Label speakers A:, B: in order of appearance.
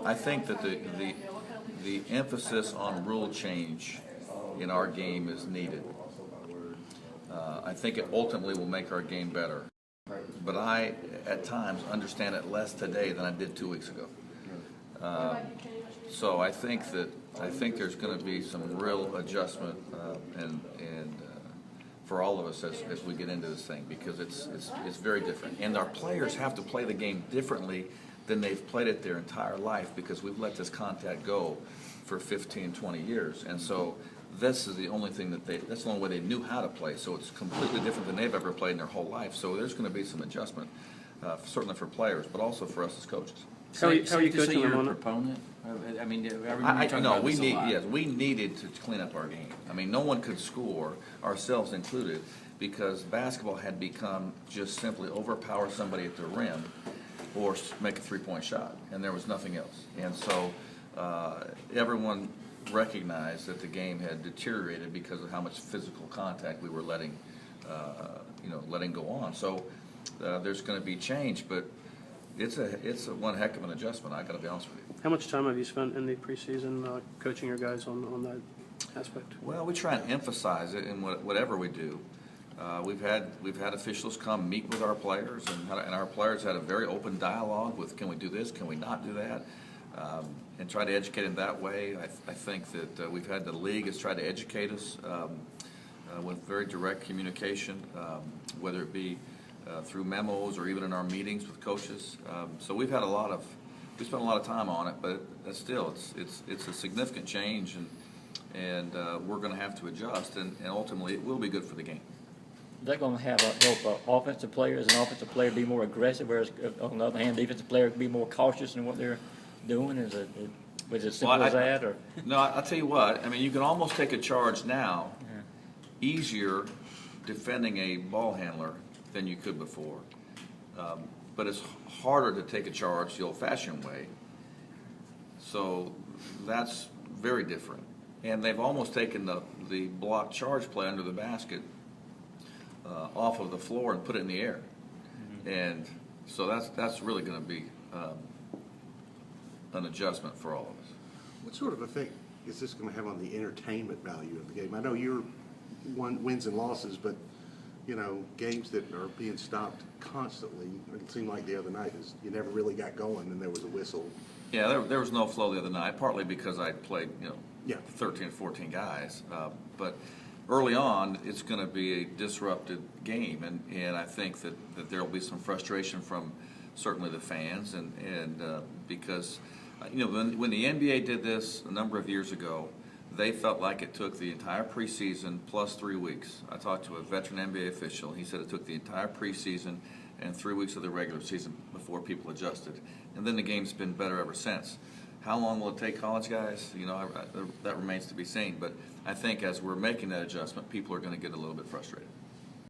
A: I think that the emphasis on rule change in our game is needed. I think it ultimately will make our game better. But I, at times, understand it less today than I did 2 weeks ago. So I think there's going to be some real adjustment and for all of us as we get into this thing, because it's very different. And our players have to play the game differently than they've played it their entire life, because we've let this contact go for 15, 20 years. And so this is the only thing that's the only way they knew how to play. So it's completely different than they've ever played in their whole life. So there's going to be some adjustment, certainly for players, but also for us as coaches.
B: How are you coaching them on it?
C: Proponent? I mean,
A: we needed to clean up our game. I mean, no one could score, ourselves included, because basketball had become just simply overpower somebody at the rim or make a three-point shot, and there was nothing else. And so everyone recognized that the game had deteriorated because of how much physical contact we were letting go on. So there's going to be change, but it's a one heck of an adjustment. I got to be honest with you.
B: How much time have you spent in the preseason coaching your guys on that aspect?
A: Well, we try and emphasize it in whatever we do. We've had officials come meet with our players, and our players had a very open dialogue with, can we do this, can we not do that, and try to educate them that way. I think that we've had the league has tried to educate us with very direct communication, whether it be through memos or even in our meetings with coaches. So we spent a lot of time on it, but still it's a significant change, and we're going to have to adjust, and ultimately it will be good for the game.
C: Is that going to help offensive players and offensive player be more aggressive, whereas on the other hand, defensive player be more cautious in what they're doing? Was it as simple as that? Or?
A: No, I'll tell you what. I mean, you can almost take a charge now easier defending a ball handler than you could before. But it's harder to take a charge the old-fashioned way. So that's very different. And they've almost taken the block charge play under the basket off of the floor and put it in the air. Mm-hmm. And so that's really going to be an adjustment for all of us.
D: What sort of effect is this going to have on the entertainment value of the game? I know you're wins and losses, but games that are being stopped constantly. It seemed like the other night you never really got going, and there was a whistle.
A: Yeah, there was no flow the other night, partly because I played 13 or 14 guys. But early on, it's going to be a disrupted game, and I think that there will be some frustration from certainly the fans, and because when the NBA did this a number of years ago, they felt like it took the entire preseason plus 3 weeks. I talked to a veteran NBA official. He said it took the entire preseason and 3 weeks of the regular season before people adjusted. And then the game's been better ever since. How long will it take college guys? That remains to be seen. But I think as we're making that adjustment, people are going to get a little bit frustrated.